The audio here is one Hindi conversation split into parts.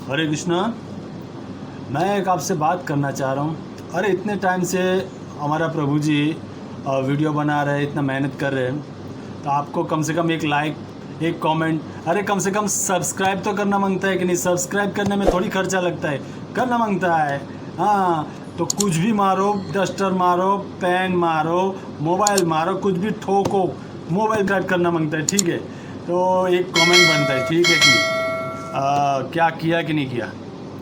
हरे कृष्णा। मैं एक आपसे बात करना चाह रहा हूँ। अरे इतने टाइम से हमारा प्रभु जी वीडियो बना रहे हैं, इतना मेहनत कर रहे हैं, तो आपको कम से कम एक लाइक, एक कमेंट, अरे कम से कम सब्सक्राइब तो करना मांगता है कि नहीं? सब्सक्राइब करने में थोड़ी खर्चा लगता है, करना मांगता है। हाँ, तो कुछ भी मारो, डस्टर मारो, पेन मारो, मोबाइल मारो, कुछ भी ठोको, मोबाइल गाइड करना मांगता है, ठीक है? तो एक कमेंट बनता है, ठीक है कि क्या किया कि नहीं किया?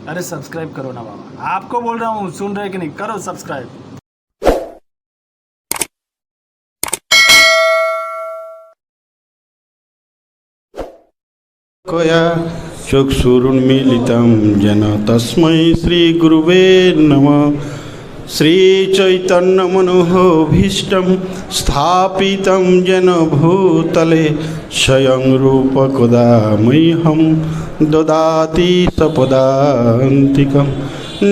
अरे सब्सक्राइब करो ना बाबा, आपको बोल रहा हूँ, सुन रहे कि नहीं? करो सब्सक्राइब। कया चक्षुरुन्मीलितं येन तस्मै श्रीगुरुवे नमः। श्रीचैतन्यमनोभीष्टं स्थापितं येन भूतले स्वयं रूपकदा मह्यं ददाति सपदान्तिकं।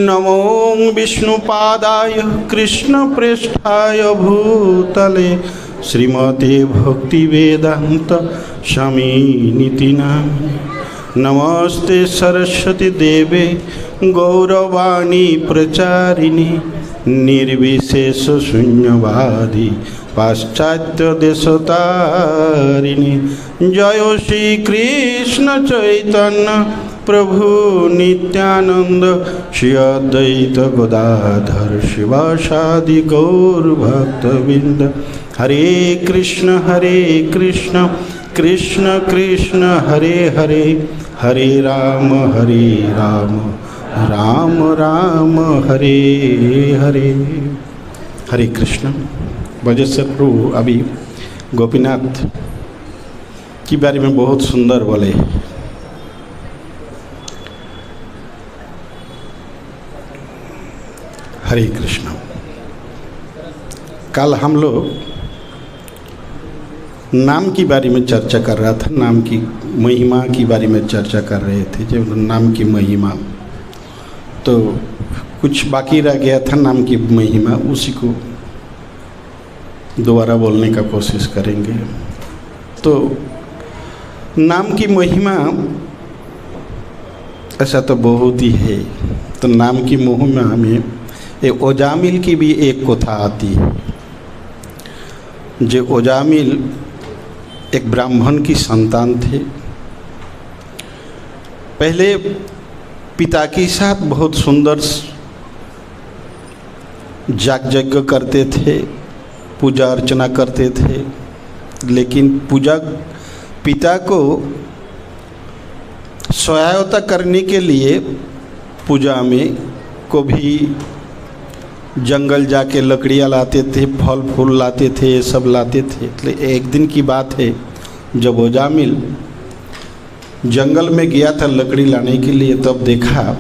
नमो विष्णुपादाय कृष्णप्रेष्ठाय भूतले श्रीमते भक्तिवेदांत स्वामिनिति नामिने। नमस्ते सरस्वती देवे गौरवाणी प्रचारिणे निर्विशेष शून्यवादी पाश्चात्य देशतारिणे। जय श्री कृष्ण चैतन्य प्रभु नित्यानंद श्री अद्वैत गदाधर शिवासादि गौर भक्तविंद। हरे कृष्ण कृष्ण कृष्ण हरे हरे, हरे राम राम राम हरे हरे। हरे कृष्ण। वजस्व प्रभु अभी गोपीनाथ के बारे में बहुत सुंदर बोले। हरे कृष्ण। कल हम लोग नाम के बारे में चर्चा कर रहा था, नाम की महिमा के बारे में चर्चा कर रहे थे। जब नाम की महिमा तो कुछ बाकी रह गया था, नाम की महिमा, उसी को दोबारा बोलने का कोशिश करेंगे। तो नाम की महिमा ऐसा तो बहुत ही है। तो नाम की महिमा में एक ओजामिल की भी एक कथा आती है। जो ओजामिल एक ब्राह्मण की संतान थे। पहले पिता के साथ बहुत सुंदर याग यज्ञ करते थे, पूजा अर्चना करते थे, लेकिन पिता को सहायता करने के लिए पूजा में को भी जंगल जाके लकड़ियाँ लाते थे, फल फूल लाते थे, ये सब लाते थे। एक दिन की बात है, जब ओजामिल जंगल में गया था लकड़ी लाने के लिए, तब देखा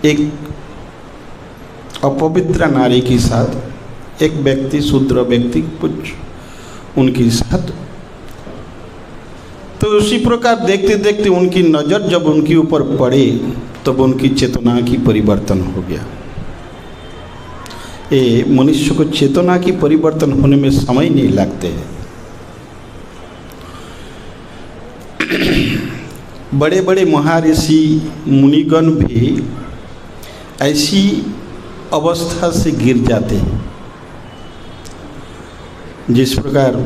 एक अपवित्र नारी के साथ एक व्यक्ति, शूद्र व्यक्ति, कुछ उनके साथ। तो उसी प्रकार देखते देखते उनकी नज़र जब उनके ऊपर पड़े, तब उनकी चेतना की परिवर्तन हो गया। ये मनुष्य को चेतना की परिवर्तन होने में समय नहीं लगते हैं। बड़े बड़े महर्षि मुनिगण भी ऐसी अवस्था से गिर जाते हैं। जिस प्रकार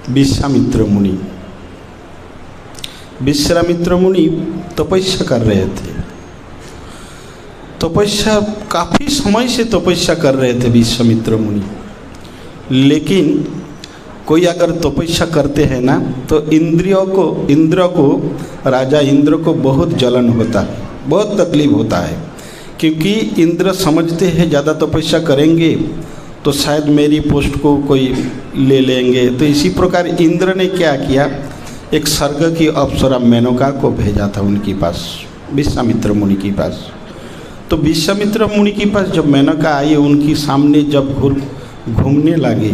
विश्वामित्र मुनि तपस्या कर रहे थे। तपस्या काफ़ी समय से तपस्या कर रहे थे विश्वामित्र मुनि। लेकिन कोई अगर तपस्या करते हैं ना, तो इंद्र को राजा इंद्र को बहुत जलन होता है, बहुत तकलीफ होता है। क्योंकि इंद्र समझते हैं ज़्यादा तपस्या करेंगे तो शायद मेरी पोस्ट को कोई ले लेंगे। तो इसी प्रकार इंद्र ने क्या किया, एक स्वर्ग की अप्सरा मेनका को भेजा था उनके पास, विश्वामित्र मुनि के पास। तो विश्वामित्र मुनि के पास जब मेनका आई, उनके सामने जब घूमने लगे,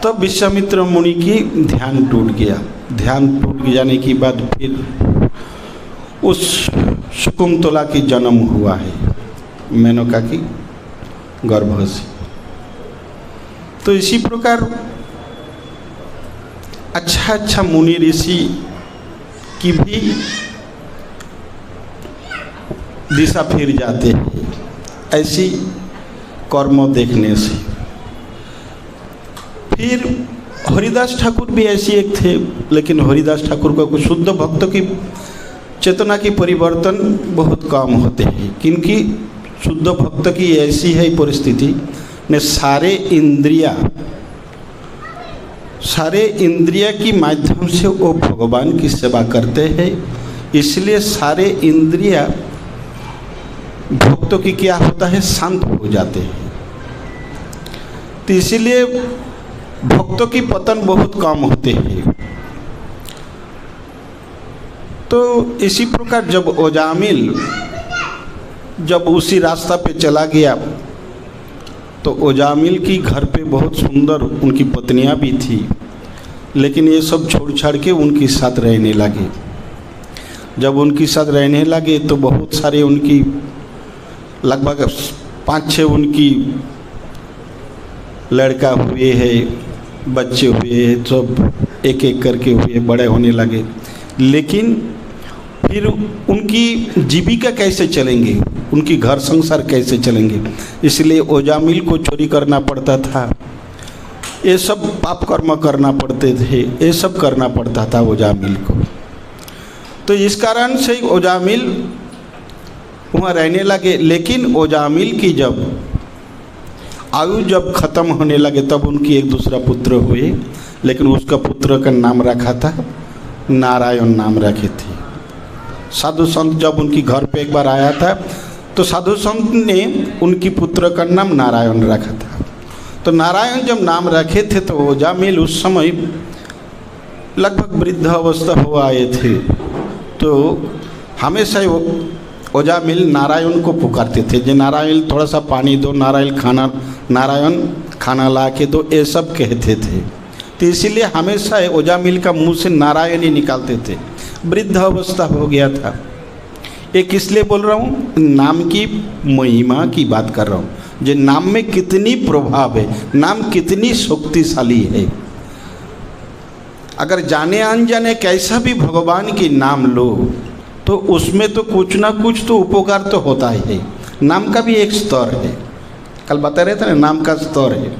तो विश्वामित्र मुनि की ध्यान टूट गया। ध्यान टूट जाने के बाद फिर उस शकुंतला की जन्म हुआ है, मेनका की गर्भ से। तो इसी प्रकार अच्छा अच्छा मुनि ऋषि की भी दिशा फिर जाते हैं ऐसी कर्म देखने से। फिर हरिदास ठाकुर भी ऐसे एक थे, लेकिन हरिदास ठाकुर का कुछ शुद्ध भक्तों की चेतना की परिवर्तन बहुत कम होते हैं, क्योंकि शुद्ध भक्त की ऐसी है परिस्थिति ने सारे इंद्रिया की माध्यम से वो भगवान की सेवा करते हैं, इसलिए सारे इंद्रिया भक्तों की क्या होता है, शांत हो जाते हैं। तो इसीलिए भक्तों की पतन बहुत कम होते हैं। तो इसी प्रकार जब ओजामिल जब उसी रास्ता पे चला गया तो ओजामिल की घर पे बहुत सुंदर उनकी पत्नियां भी थी, लेकिन ये सब छोड़ छाड़ के उनके साथ रहने लगे। जब उनके साथ रहने लगे तो बहुत सारे उनकी लगभग 5-6 उनकी लड़का हुए हैं, बच्चे हुए हैं, सब एक एक करके हुए, बड़े होने लगे। लेकिन फिर उनकी जीविका कैसे चलेंगे, उनकी घर संसार कैसे चलेंगे, इसलिए ओजामिल को चोरी करना पड़ता था, ये सब पाप कर्म करना पड़ते थे, ये सब करना पड़ता था ओजामिल को। तो इस कारण से ओजामिल वहाँ रहने लगे। लेकिन ओजामिल की जब आयु जब खत्म होने लगे तब उनकी एक दूसरा पुत्र हुए, लेकिन उसका पुत्र का नाम रखा था नारायण, नाम रखे थे। साधु संत जब उनकी घर पे एक बार आया था तो साधु संत ने उनकी पुत्र का नाम नारायण रखा था। तो नारायण जब नाम रखे थे तो ओजामिल उस समय लगभग वृद्ध अवस्था हो आए थे, तो हमेशा ओजामिल नारायण को पुकारते थे, जो नारायण थोड़ा सा पानी दो, नारायण खाना ला के दो, ये सब कहते थे। तो इसीलिए हमेशा ओजामिल का मुंह से नारायण ही निकालते थे। वृद्ध अवस्था हो गया था। ये किस लिए बोल रहा हूँ, नाम की महिमा की बात कर रहा हूँ, जो नाम में कितनी प्रभाव है, नाम कितनी शक्तिशाली है। अगर जाने अनजाने कैसा भी भगवान की नाम लो तो उसमें तो कुछ ना कुछ तो उपकार तो होता ही है। नाम का भी एक स्तर है, कल बता रहे थे ना, नाम का स्तर है।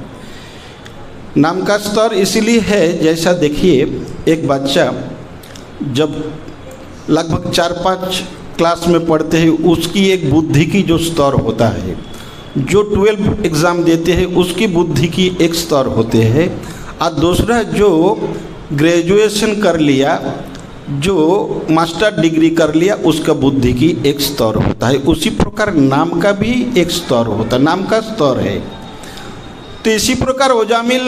नाम का स्तर इसलिए है, जैसा देखिए एक बच्चा जब लगभग 4-5 क्लास में पढ़ते हैं उसकी एक बुद्धि की जो स्तर होता है, जो 12 एग्ज़ाम देते हैं उसकी बुद्धि की एक स्तर होते हैं, और दूसरा जो ग्रेजुएशन कर लिया, जो मास्टर डिग्री कर लिया, उसका बुद्धि की एक स्तर होता है। उसी प्रकार नाम का भी एक स्तर होता है, नाम का स्तर है। तो इसी प्रकार ओजामिल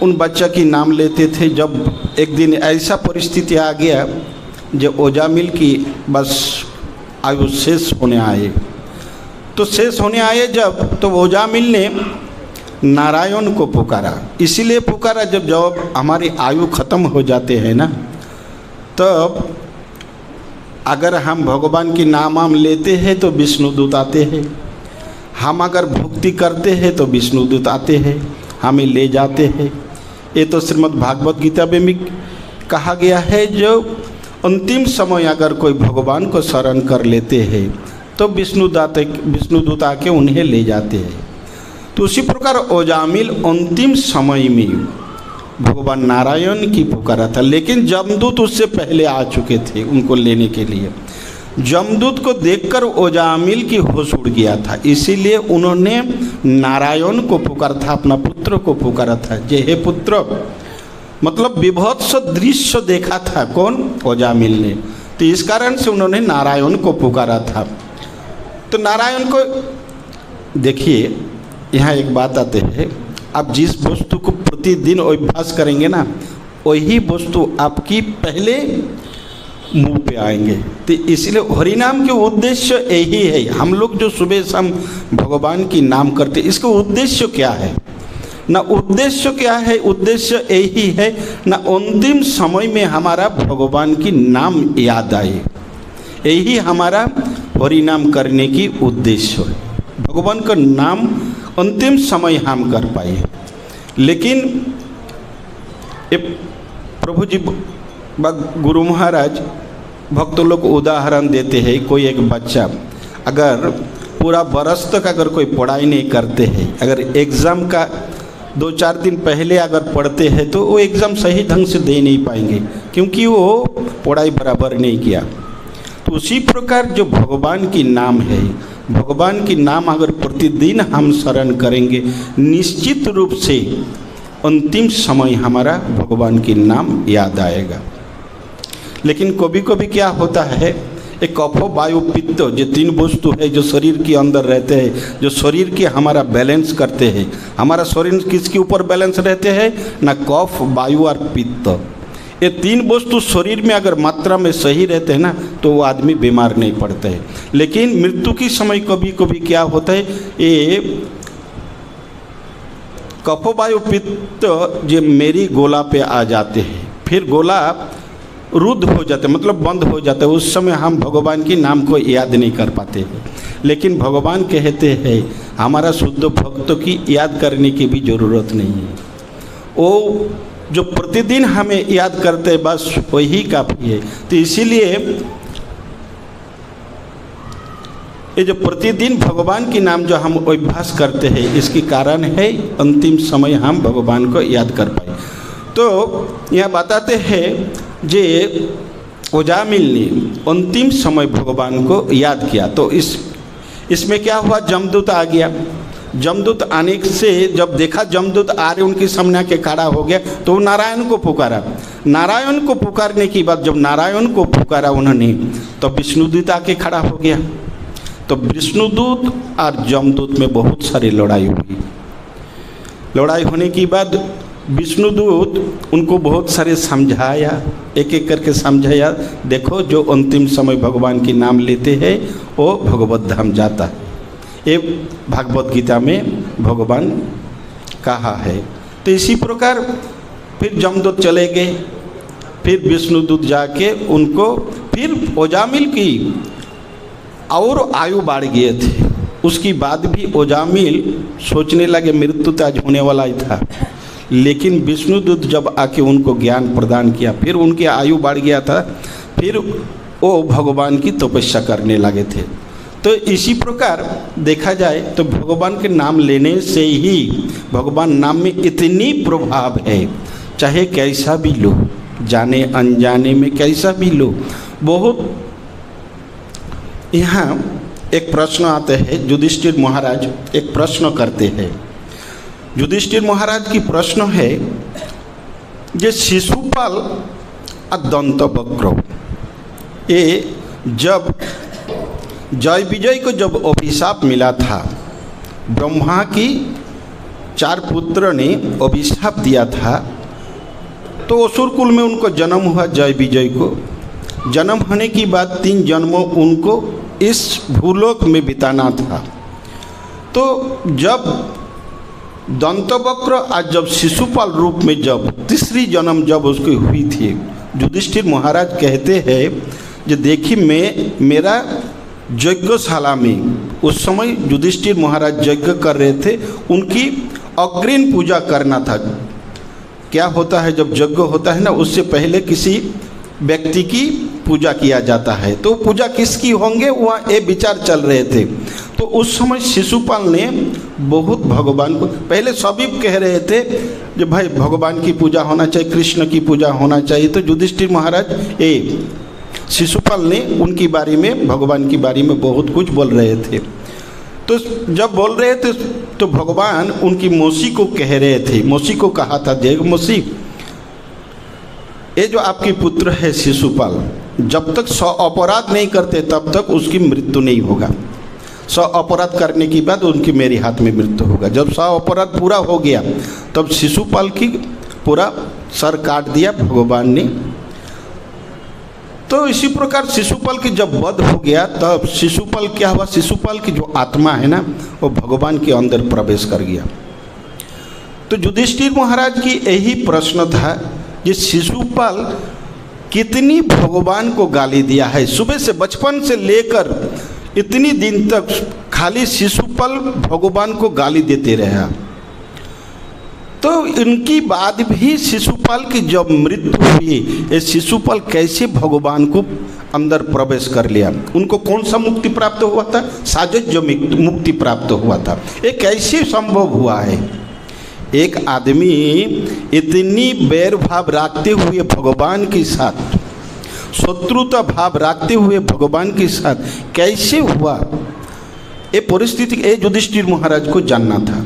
उन बच्चा की नाम लेते थे। जब एक दिन ऐसा परिस्थिति आ गया जब ओजामिल की बस आयु शेष होने आए, तो शेष होने आए जब, तो ओजामिल ने नारायण को पुकारा। इसीलिए पुकारा जब हमारी आयु खत्म हो जाते हैं ना, तब अगर हम भगवान की नाम लेते हैं तो विष्णुदूत आते हैं, हम अगर भक्ति करते हैं तो विष्णुदूत आते हैं, हमें ले जाते हैं। ये तो श्रीमद् भागवत गीता में भी कहा गया है, जो अंतिम समय अगर कोई भगवान को शरण कर लेते हैं तो विष्णुदूत आके उन्हें ले जाते हैं। तो उसी प्रकार ओजामिल अंतिम समय में भगवान नारायण की पुकारा था, लेकिन जमदूत उससे पहले आ चुके थे उनको लेने के लिए। जमदूत को देखकर ओजामिल की होश उड़ गया था, इसीलिए उन्होंने नारायण को पुकारा था, अपना पुत्र को पुकारा था। जे हे पुत्र, मतलब विभत्स दृश्य देखा था कौन, ओजामिल ने, तो इस कारण से उन्होंने नारायण को पुकारा था। तो नारायण को देखिए, यहाँ एक बात आते हैं, आप जिस वस्तु को प्रतिदिन अभ्यास करेंगे ना, वही वस्तु आपकी पहले मुंह पे आएंगे। तो इसलिए हरिनाम के उद्देश्य यही है। हम लोग जो सुबह शाम भगवान की नाम करते, इसका उद्देश्य क्या है ना, उद्देश्य क्या है, उद्देश्य यही है ना, अंतिम समय में हमारा भगवान की नाम याद आए, यही हमारा हरिनाम करने की उद्देश्य है। भगवान का नाम अंतिम समय हम कर पाए। लेकिन प्रभु जी गुरु महाराज भक्तों लोग उदाहरण देते हैं, कोई एक बच्चा अगर पूरा बरस तक अगर कोई पढ़ाई नहीं करते हैं, अगर एग्ज़ाम का 2-4 दिन पहले अगर पढ़ते हैं तो वो एग्ज़ाम सही ढंग से दे नहीं पाएंगे, क्योंकि वो पढ़ाई बराबर नहीं किया। तो उसी प्रकार जो भगवान की नाम है, भगवान की नाम अगर प्रतिदिन हम शरण करेंगे, निश्चित रूप से अंतिम समय हमारा भगवान की नाम याद आएगा। लेकिन कभी कभी क्या होता है, एक कफ वायु पित्त जो 3 वस्तु है जो शरीर के अंदर रहते हैं, जो शरीर के हमारा बैलेंस करते हैं। हमारा शरीर किसके ऊपर बैलेंस रहते हैं ना, कफ वायु और पित्त। ये 3 वस्तु शरीर में अगर मात्रा में सही रहते हैं ना तो वो आदमी बीमार नहीं पड़ता है। लेकिन मृत्यु के समय कभी कभी क्या होता है, ये कफ वायु पित्त जो मेरी गोला पे आ जाते हैं, फिर गोला रुद्ध हो जाते, मतलब बंद हो जाता है। उस समय हम भगवान के नाम को याद नहीं कर पाते हैं। लेकिन भगवान कहते हैं हमारा शुद्ध भक्तों की याद करने की भी ज़रूरत नहीं है, वो जो प्रतिदिन हमें याद करते हैं बस वही काफ़ी है। तो इसीलिए ये जो प्रतिदिन भगवान के नाम जो हम अभ्यास करते हैं, इसके कारण है अंतिम समय हम भगवान को याद कर पाए। तो यहाँ बताते हैं जे ओजामिल ने अंतिम समय भगवान को याद किया, तो इसमें क्या हुआ, जमदूत आ गया। जमदूत आने से जब देखा जमदूत आ रहे उनके सामने आके खड़ा हो गया, तो नारायण को पुकारा। नारायण को पुकारने की बाद जब नारायण को पुकारा उन्होंने, तो विष्णुदूत आके खड़ा हो गया। तो विष्णुदूत और जमदूत में बहुत सारी लड़ाई हुई। लड़ाई होने की बाद विष्णुदूत उनको बहुत सारे समझाया, एक एक करके समझाया, देखो जो अंतिम समय भगवान के नाम लेते हैं वो भगवत धाम जाता है। ये भागवत गीता में भगवान कहा है। तो इसी प्रकार फिर जमदूत चले गए, फिर विष्णुदूत जाके उनको फिर ओजामिल की और आयु बढ़ गए थे। उसकी बाद भी ओजामिल सोचने लगे मृत्यु तो आज होने वाला ही था, लेकिन विष्णुदूत जब आके उनको ज्ञान प्रदान किया, फिर उनकी आयु बढ़ गया था, फिर वो भगवान की तपस्या करने लगे थे। तो इसी प्रकार देखा जाए तो भगवान के नाम लेने से ही भगवान नाम में इतनी प्रभाव है, चाहे कैसा भी लो, जाने अनजाने में कैसा भी लो। बहुत यहाँ एक प्रश्न आते हैं, युधिष्ठिर महाराज एक प्रश्न करते हैं। युधिष्ठिर महाराज की प्रश्न है, ये शिशुपाल और दंतवक्र, ये जब जय विजय को जब अभिशाप मिला था, ब्रह्मा की 4 पुत्र ने अभिशाप दिया था, तो असुर कुल में उनको जन्म हुआ। जय विजय को जन्म होने की बाद 3 जन्मों उनको इस भूलोक में बिताना था। तो जब दंतवक्र आज जब शिशुपाल रूप में जब तीसरी जन्म जब उसकी हुई थी, युधिष्ठिर महाराज कहते हैं जो देखिए मेरा यज्ञशाला में उस समय युधिष्ठिर महाराज यज्ञ कर रहे थे, उनकी अग्रिम पूजा करना था। क्या होता है जब यज्ञ होता है ना, उससे पहले किसी व्यक्ति की पूजा किया जाता है, तो पूजा किसकी होंगे वहाँ ये विचार चल रहे थे। तो उस समय शिशुपाल ने बहुत भगवान को, पहले सभी कह रहे थे कि भाई भगवान की पूजा होना चाहिए, कृष्ण की पूजा होना चाहिए। तो युधिष्ठिर महाराज ये शिशुपाल ने उनकी बारे में, भगवान की बारे में बहुत कुछ बोल रहे थे। तो जब बोल रहे थे तो भगवान उनकी मौसी को कह रहे थे, मौसी को कहा था, देख मौसी, ये जो आपकी पुत्र है शिशुपाल, जब तक 100 अपराध नहीं करते तब तक उसकी मृत्यु नहीं होगा। 100 अपराध करने के बाद उनकी मेरे हाथ में मृत्यु होगा। जब 100 अपराध पूरा हो गया तब शिशुपाल की पूरा सर काट दिया भगवान ने। तो इसी प्रकार शिशुपाल की जब वध हो गया तब शिशुपाल क्या हुआ, शिशुपाल की जो आत्मा है ना वो भगवान के अंदर प्रवेश कर गया। तो युधिष्ठिर महाराज की यही प्रश्न था, ये शिशुपाल कितनी भगवान को गाली दिया है, सुबह से बचपन से लेकर इतनी दिन तक खाली शिशुपाल भगवान को गाली देते रहा। तो इनकी बाद भी शिशुपाल की जब मृत्यु हुई, ये शिशुपाल कैसे भगवान को अंदर प्रवेश कर लिया? उनको कौन सा मुक्ति प्राप्त हुआ था? साजत जो मुक्ति प्राप्त हुआ था, ये कैसे संभव हुआ है? एक आदमी इतनी बैर भाव रखते हुए भगवान के साथ, शत्रुता भाव रखते हुए भगवान के साथ कैसे हुआ? ये परिस्थिति ये युधिष्ठिर महाराज को जानना था।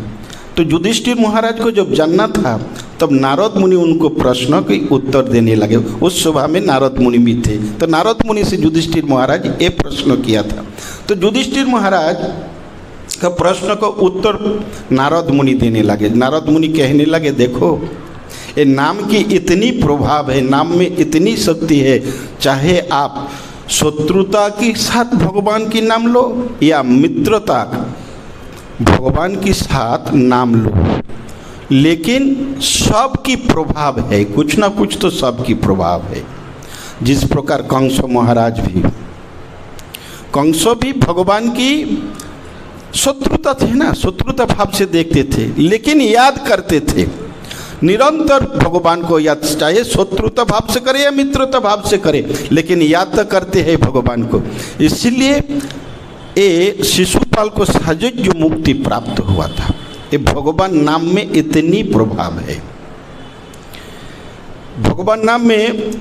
तो युधिष्ठिर महाराज को जब जानना था तब नारद मुनि उनको प्रश्न के उत्तर देने लगे। उस सभा में नारद मुनि भी थे, तो नारद मुनि से युधिष्ठिर महाराज ये प्रश्न किया था। तो युधिष्ठिर महाराज का प्रश्न का उत्तर नारद मुनि देने लगे। नारद मुनि कहने लगे, देखो ये नाम की इतनी प्रभाव है, नाम में इतनी शक्ति है, चाहे आप शत्रुता के साथ भगवान की नाम लो या मित्रता भगवान के साथ नाम लो, लेकिन सबकी प्रभाव है, कुछ ना कुछ तो सबकी प्रभाव है। जिस प्रकार कंस महाराज भी, कंस भी भगवान की शत्रुता थे ना, शत्रुता भाव से देखते थे, लेकिन याद करते थे निरंतर भगवान को याद, चाहे शत्रुता भाव से करे या मित्रता भाव से करे, लेकिन याद तो करते हैं भगवान को। इसलिए ये शिशुपाल को सहज जो मुक्ति प्राप्त हुआ था, ये भगवान नाम में इतनी प्रभाव है, भगवान नाम में।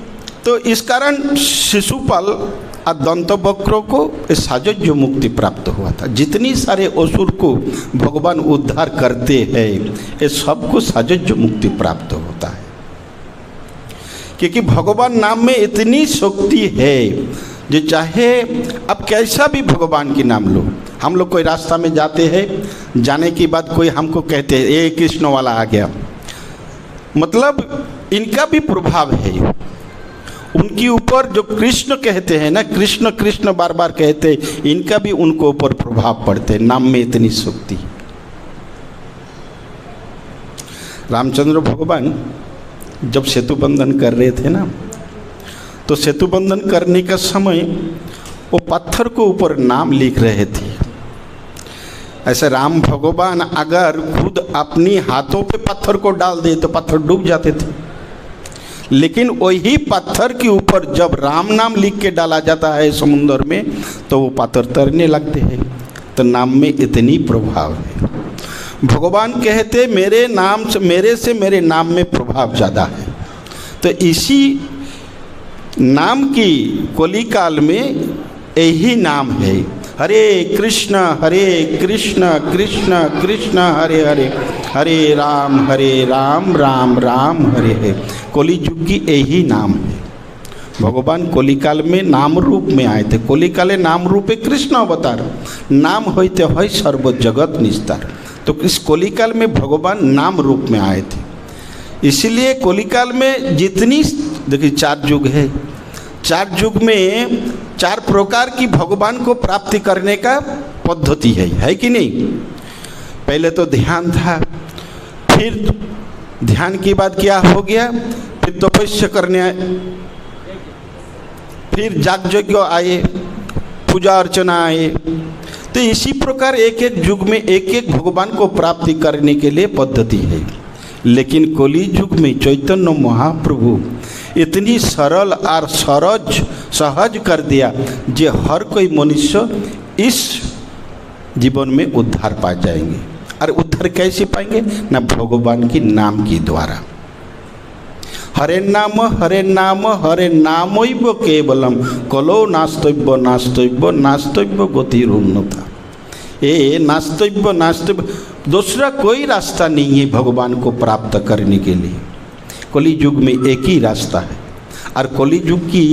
तो इस कारण शिशुपाल और दंतवक्र को सहज जो मुक्ति प्राप्त हुआ था। जितनी सारे असुर को भगवान उद्धार करते हैं, ये सबको सहज जो मुक्ति प्राप्त होता है, क्योंकि भगवान नाम में इतनी शक्ति है जो चाहे अब कैसा भी भगवान की नाम लो। हम लोग कोई रास्ता में जाते हैं, जाने के बाद कोई हमको कहते हैं ये कृष्ण वाला आ गया, मतलब इनका भी प्रभाव है उनके ऊपर। जो कृष्ण कहते हैं ना, कृष्ण कृष्ण बार बार कहते हैं, इनका भी उनको ऊपर प्रभाव पड़ते हैं, नाम में इतनी शक्ति। रामचंद्र भगवान जब सेतु बंधन कर रहे थे ना, तो सेतु बंधन करने का समय वो पत्थर को ऊपर नाम लिख रहे थे। ऐसे राम भगवान अगर खुद अपनी हाथों पे पत्थर को डाल दे तो पत्थर डूब जाते थे, लेकिन वही पत्थर के ऊपर जब राम नाम लिख के डाला जाता है समुद्र में, तो वो पत्थर तैरने लगते हैं। तो नाम में इतनी प्रभाव है। भगवान कहते मेरे नाम से, मेरे नाम में प्रभाव ज़्यादा है। तो इसी नाम की कली काल में यही नाम है, हरे कृष्ण कृष्ण कृष्ण हरे हरे, हरे राम राम राम हरे हरे। कली युग की यही नाम है। भगवान कली काल में नाम रूप में आए थे। कली काले नाम रूपे कृष्ण अवतार, नाम होते है सर्व जगत निस्तार। तो इस कली काल में भगवान नाम रूप में आए थे। इसलिए कली काल में जितनी, देखिए 4 युग है, 4 युग में 4 प्रकार की भगवान को प्राप्ति करने का पद्धति है कि नहीं? पहले तो ध्यान था, फिर ध्यान के बाद क्या हो गया, फिर तपस्या करने आए, फिर जाग यज्ञ आए, पूजा अर्चना आए। तो इसी प्रकार एक एक युग में एक एक भगवान को प्राप्ति करने के लिए पद्धति है। लेकिन कली युग में चैतन्य महाप्रभु इतनी सरल और सहज कर दिया जो हर कोई मनुष्य इस जीवन में उद्धार पा जाएंगे। और उद्धार कैसे पाएंगे? ना भगवान की नाम की द्वारा। हरे नाम हरे नामैव केवलम कलो नास्तव्य नास्तव्य नास्तव्य गतिरुन्नता। ये नास्तव्य दूसरा कोई रास्ता नहीं है भगवान को प्राप्त करने के लिए। कली युग में एक ही रास्ता है। और कली युग की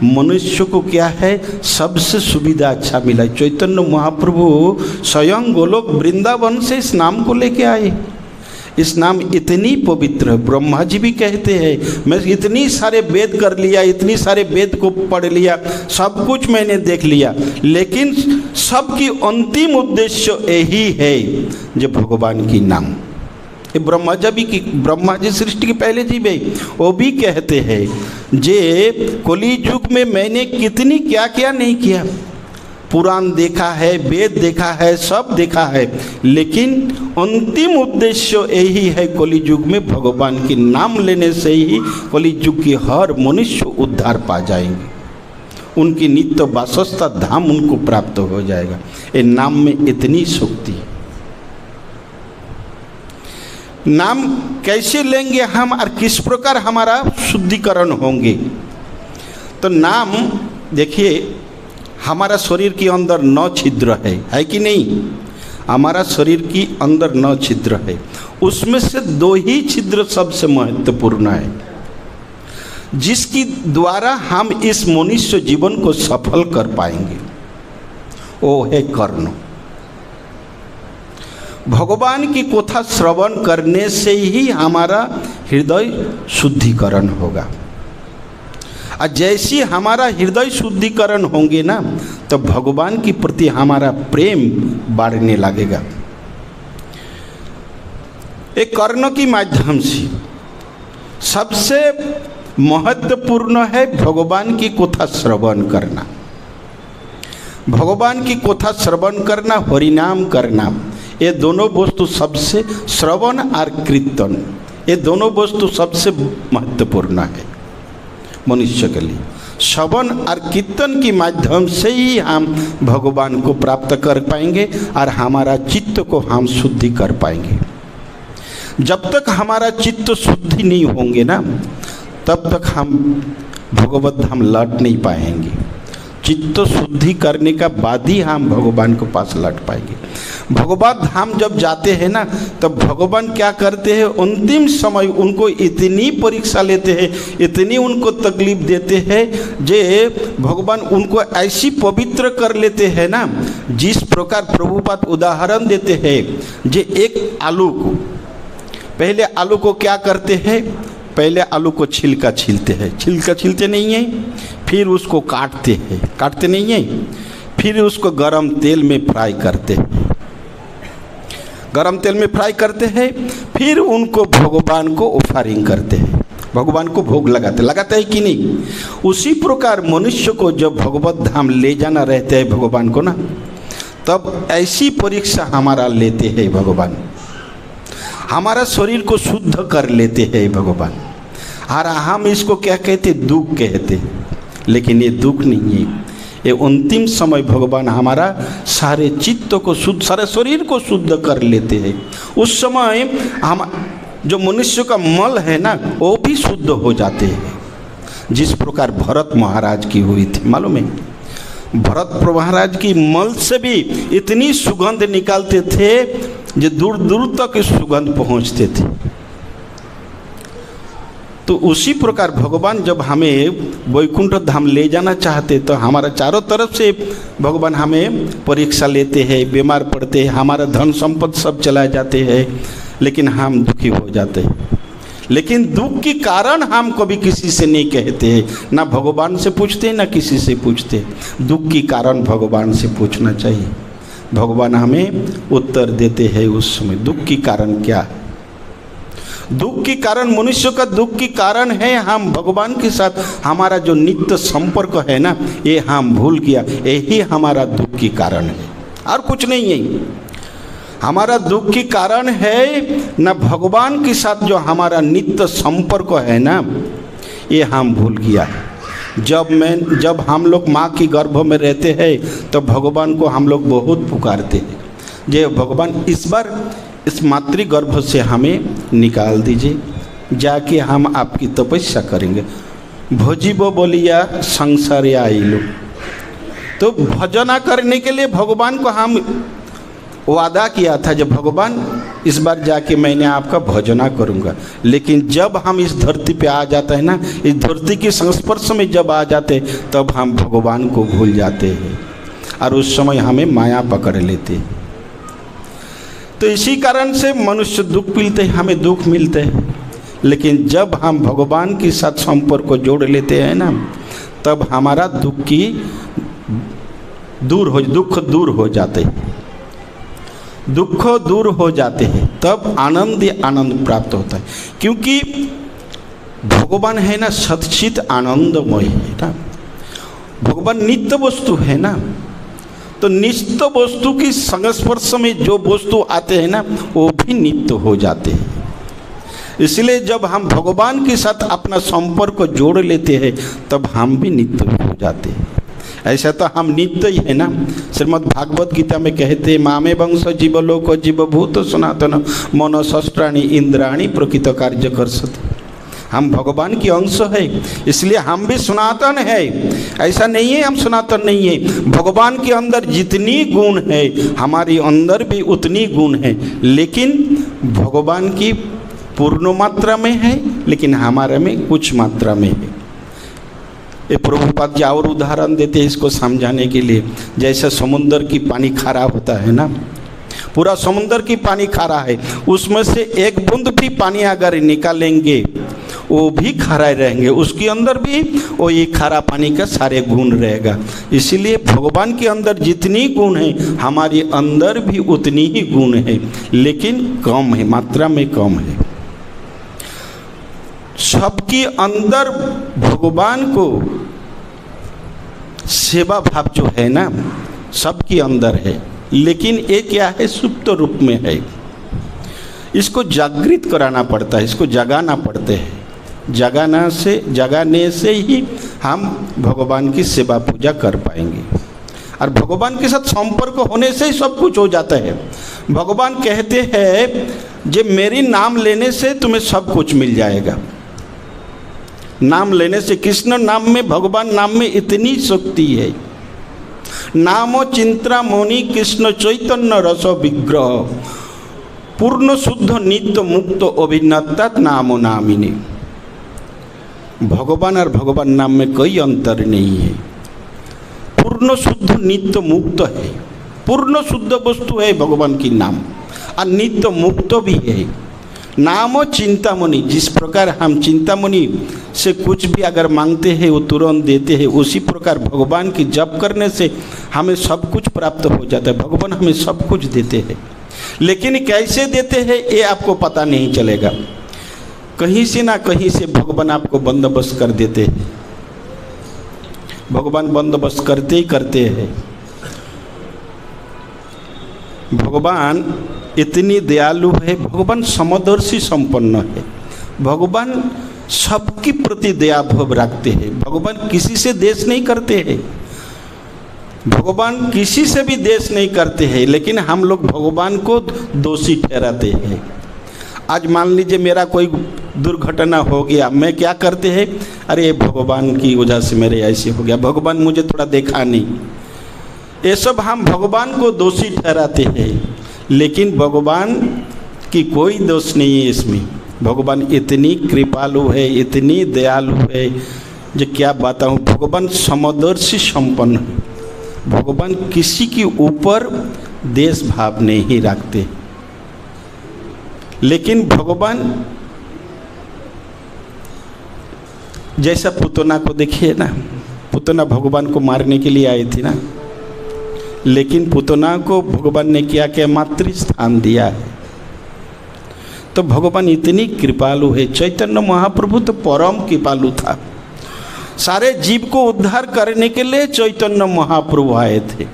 मनुष्य को क्या है, सबसे सुविधा अच्छा मिला। चैतन्य महाप्रभु स्वयं गोलोक वृंदावन से इस नाम को लेके आए। इस नाम इतनी पवित्र है, ब्रह्मा जी भी कहते हैं मैं इतनी सारे वेद कर लिया, इतनी सारे वेद को पढ़ लिया, सब कुछ मैंने देख लिया, लेकिन सबकी अंतिम उद्देश्य यही है जो भगवान की नाम। ये ब्रह्मा जी सृष्टि के पहले जीव है, वो भी कहते हैं जे कली युग में मैंने कितनी क्या क्या नहीं किया, पुराण देखा है, वेद देखा है, सब देखा है, लेकिन अंतिम उद्देश्य यही है कलियुग में भगवान के नाम लेने से ही कलियुग के हर मनुष्य उद्धार पा जाएंगे, उनकी नित्य वासस्था धाम उनको प्राप्त हो जाएगा। ये नाम में इतनी शक्ति है। नाम कैसे लेंगे हम और किस प्रकार हमारा शुद्धिकरण होंगे? तो नाम देखिए, हमारा शरीर के अंदर 9 छिद्र है कि नहीं? हमारा शरीर के अंदर 9 छिद्र है, उसमें से 2 ही छिद्र सबसे महत्वपूर्ण है, जिसकी द्वारा हम इस मनुष्य जीवन को सफल कर पाएंगे। वो है कर्ण। भगवान की कथा श्रवण करने से ही हमारा हृदय शुद्धिकरण होगा, और जैसे हमारा हृदय शुद्धिकरण होंगे ना, तो भगवान के प्रति हमारा प्रेम बढ़ने लगेगा। एक कर्ण के माध्यम से सबसे महत्वपूर्ण है भगवान की कथा श्रवण करना। भगवान की कथा श्रवण करना, हरिनाम करना, ये दोनों वस्तु सबसे, श्रवण और कीर्तन, ये दोनों वस्तु सबसे महत्वपूर्ण है मनुष्य के लिए। श्रवण और कीर्तन के माध्यम से ही हम भगवान को प्राप्त कर पाएंगे और हमारा चित्त को हम शुद्धि कर पाएंगे। जब तक हमारा चित्त शुद्धि नहीं होंगे ना, तब तक हम भगवत धाम लौट नहीं पाएंगे। चित्त शुद्धि करने का बाद ही हम भगवान के पास लौट पाएंगे। भगवत धाम जब जाते हैं ना, तब भगवान क्या करते हैं, अंतिम समय उनको इतनी परीक्षा लेते हैं, इतनी उनको तकलीफ देते हैं, जे भगवान उनको ऐसी पवित्र कर लेते हैं ना, जिस प्रकार प्रभुपाद उदाहरण देते हैं। जे एक आलू को, पहले आलू को क्या करते हैं, पहले आलू को छिलका छीलते हैं, छिलका छीलते नहीं हैं, फिर उसको काटते हैं, काटते नहीं हैं, फिर उसको गरम तेल में फ्राई करते हैं, गरम तेल में फ्राई करते हैं, फिर उनको भगवान को ऑफरिंग करते हैं, भगवान को भोग लगाते हैं कि नहीं? उसी प्रकार मनुष्य को जब भगवत धाम ले जाना रहता है भगवान को ना, तब ऐसी परीक्षा हमारा लेते हैं भगवान, हमारा शरीर को शुद्ध कर लेते हैं भगवान। और हम इसको क्या कहते, दुख कहते, लेकिन ये दुख नहीं है, ये अंतिम समय भगवान हमारा सारे चित्त को शुद्ध, सारे शरीर को शुद्ध कर लेते हैं। उस समय हम जो मनुष्य का मल है ना, वो भी शुद्ध हो जाते हैं, जिस प्रकार भरत महाराज की हुई थी, मालूम है? भरत महाराज की मल से भी इतनी सुगंध निकालते थे, जो दूर दूर तक इस सुगंध पहुंचते थे। तो उसी प्रकार भगवान जब हमें वैकुंठ धाम ले जाना चाहते, तो हमारा चारों तरफ से भगवान हमें परीक्षा लेते हैं, बीमार पड़ते हैं, हमारा धन संपत्ति सब चला जाते हैं, लेकिन हम दुखी हो जाते हैं। लेकिन दुख के कारण हम कभी किसी से नहीं कहते हैं, ना भगवान से पूछते ना किसी से पूछते। दुख के कारण भगवान से पूछना चाहिए, भगवान हमें उत्तर देते हैं उस समय। दुख के कारण क्या है? दुख के कारण, मनुष्य का दुख के कारण है हम भगवान के साथ हमारा जो नित्य संपर्क है ना, ये हम भूल गया, यही हमारा दुख के कारण है, और कुछ नहीं है। हमारा दुख के कारण है ना भगवान के साथ जो हमारा नित्य संपर्क है ना, ये हम भूल गया। जब हम लोग माँ की गर्भ में रहते हैं, तो भगवान को हम लोग बहुत पुकारते हैं, जे भगवान इस बार इस मातृ गर्भ से हमें निकाल दीजिए, जाके हम आपकी तपस्या करेंगे। भोजिबो बोलिया संसार आइलो। तो भजना करने के लिए भगवान को हम वादा किया था, जब भगवान इस बार जाके मैंने आपका भजना करूँगा। लेकिन जब हम इस धरती पे आ जाते हैं ना, इस धरती के संस्पर्श में जब आ जाते, तब हम भगवान को भूल जाते हैं, और उस समय हमें माया पकड़ लेते हैं। तो इसी कारण से मनुष्य दुख पीलते हैं, हमें दुख मिलते हैं। लेकिन जब हम भगवान के साथ संपर्क को जोड़ लेते हैं ना, तब हमारा दुख दूर हो जाते हैं, दुख दूर हो जाते हैं, तब आनंद प्राप्त होता है। क्योंकि भगवान है ना सच्चित आनंदमय है ना, भगवान नित्य वस्तु है ना, तो नित्य वस्तु की संस्पर्श में जो वस्तु आते हैं ना, वो भी नित्य हो जाते हैं। इसलिए जब हम भगवान के साथ अपना संपर्क को जोड़ लेते हैं, तब हम भी नित्य हो जाते हैं। ऐसा तो हम नित्य ही है ना। श्रीमद् भागवत गीता में कहते हैं, मामे वंश जीवलोक जीवभूत सनातन मन शस्त्राणि इंद्राणि प्रकृत कार्य करसति। हम भगवान की अंश है, इसलिए हम भी सनातन है। ऐसा नहीं है हम सनातन नहीं है। भगवान के अंदर जितनी गुण है, हमारे अंदर भी उतनी गुण है, लेकिन भगवान की पूर्ण मात्रा में है, लेकिन हमारे में कुछ मात्रा में है। ये प्रभुपाद जी और उदाहरण देते हैं इसको समझाने के लिए। जैसे समुद्र की पानी खारा होता है ना, पूरा समुद्र की पानी खारा है, उसमें से एक बूंद भी पानी अगर निकालेंगे वो भी खारा रहेंगे, उसके अंदर भी वो ये खारा पानी का सारे गुण रहेगा। इसीलिए भगवान के अंदर जितनी गुण है, हमारे अंदर भी उतनी ही गुण है, लेकिन कम है, मात्रा में कम है। सबके अंदर भगवान को सेवा भाव जो है ना, सबके अंदर है, लेकिन ये क्या है, सुप्त रूप में है। इसको जागृत कराना पड़ता है, इसको जगाना पड़ते हैं। जगाने से ही हम भगवान की सेवा पूजा कर पाएंगे, और भगवान के साथ संपर्क होने से ही सब कुछ हो जाता है। भगवान कहते हैं, जे मेरी नाम लेने से तुम्हें सब कुछ मिल जाएगा। नाम लेने से, कृष्ण नाम में, भगवान नाम में इतनी शक्ति है। नामो चिंतामणि कृष्ण चैतन्य रस विग्रह पूर्ण शुद्ध नित्य मुक्त अभिन्नता नामो नामिनी। भगवान और भगवान नाम में कोई अंतर नहीं है। पूर्ण शुद्ध नित्य मुक्त है, पूर्ण शुद्ध वस्तु है भगवान की नाम, और नित्य मुक्त भी है। नामो चिंतामणि, जिस प्रकार हम चिंतामणि से कुछ भी अगर मांगते हैं वो तुरंत देते हैं, उसी प्रकार भगवान की जप करने से हमें सब कुछ प्राप्त हो जाता है। भगवान हमें सब कुछ देते हैं, लेकिन कैसे देते हैं ये आपको पता नहीं चलेगा। कहीं से ना कहीं से भगवान आपको बंदोबस्त कर देते हैं। भगवान बंदोबस्त करते ही करते हैं। भगवान इतनी दयालु है, भगवान समदर्शी संपन्न है। भगवान सबके प्रति दया भाव रखते हैं। भगवान किसी से देश नहीं करते हैं, भगवान किसी से भी देश नहीं करते हैं, लेकिन हम लोग भगवान को दोषी ठहराते हैं। आज मान लीजिए मेरा कोई दुर्घटना हो गया, मैं क्या करते हैं, अरे भगवान की वजह से मेरे ऐसे हो गया, भगवान मुझे थोड़ा देखा नहीं। ये सब हम भगवान को दोषी ठहराते हैं, लेकिन भगवान की कोई दोष नहीं है इसमें। भगवान इतनी कृपालु है, इतनी दयालु है, जो क्या बताऊँ। भगवान समदर्शी संपन्न है। भगवान किसी के ऊपर देश भाव नहीं रखते, लेकिन भगवान जैसा पुतना को देखिए ना, पुतना भगवान को मारने के लिए आई थी ना, लेकिन पुतना को भगवान ने क्या क्या मातृ स्थान दिया है। तो भगवान इतनी कृपालु है। चैतन्य महाप्रभु तो परम कृपालु था। सारे जीव को उद्धार करने के लिए चैतन्य महाप्रभु आए थे।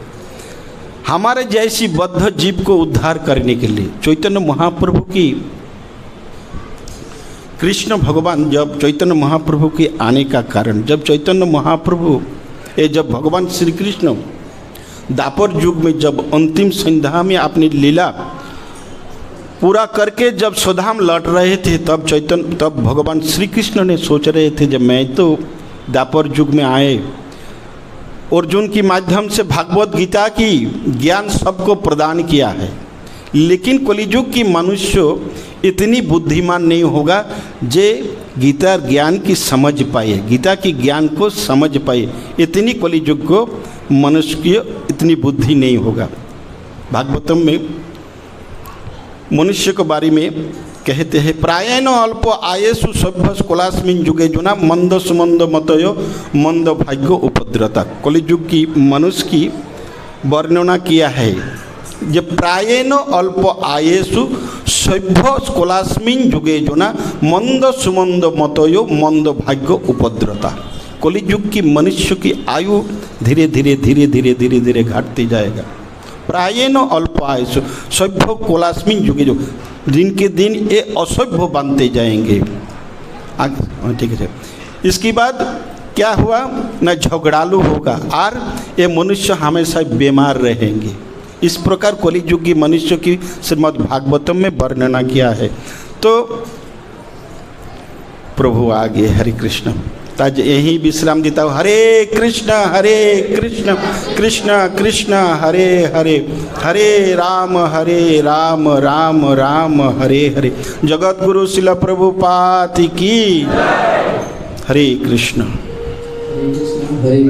हमारे जैसी बद्ध जीव को उद्धार करने के लिए चैतन्य महाप्रभु की, कृष्ण भगवान जब चैतन्य महाप्रभु के आने का कारण, जब चैतन्य महाप्रभु जब भगवान श्री कृष्ण द्वापर युग में जब अंतिम संध्या में अपनी लीला पूरा करके जब स्वधाम लौट रहे थे, तब भगवान श्री कृष्ण ने सोच रहे थे, जब मैं तो द्वापर युग में आए, अर्जुन के माध्यम से भागवत गीता की ज्ञान सबको प्रदान किया है, लेकिन कलियुग की मनुष्य इतनी बुद्धिमान नहीं होगा जे गीता ज्ञान की समझ पाए, गीता की ज्ञान को समझ पाए। इतनी कलियुग को मनुष्य की इतनी बुद्धि नहीं होगा। भागवतम में मनुष्य के बारे में कहते हैं, प्रायेण अल्प आयेषु सभ्य कोलास्मिन् युगे जुना मंद सुमंद मतयो मंद भाग्य उपद्रता। कलियुग की मनुष्य की वर्णना किया है, जब प्रायेण अल्प आयेषु सभ्य कोलास्मिन् युगे जुना मंद सुमंद मतयो मंद भाग्य उपद्रता। कलियुग की मनुष्य की आयु धीरे धीरे धीरे धीरे धीरे धीरे घटती जाएगा। प्रायेण अल्प आयुषु सभ्य कोलास्मिन युगे जो दिन के दिन ये असभ्य बनते जाएंगे। ठीक है। इसके बाद क्या हुआ न झगड़ालू होगा और ये मनुष्य हमेशा बीमार रहेंगे। इस प्रकार कलियुग की मनुष्य की श्रीमद् भागवतम में वर्णना किया है। तो प्रभु आगे हरे कृष्ण ताज यही विश्राम देता हूँ। हरे कृष्ण कृष्ण कृष्ण हरे हरे, हरे राम राम राम हरे हरे। जगत गुरु शिल प्रभुपाद की। हरे कृष्ण। हरे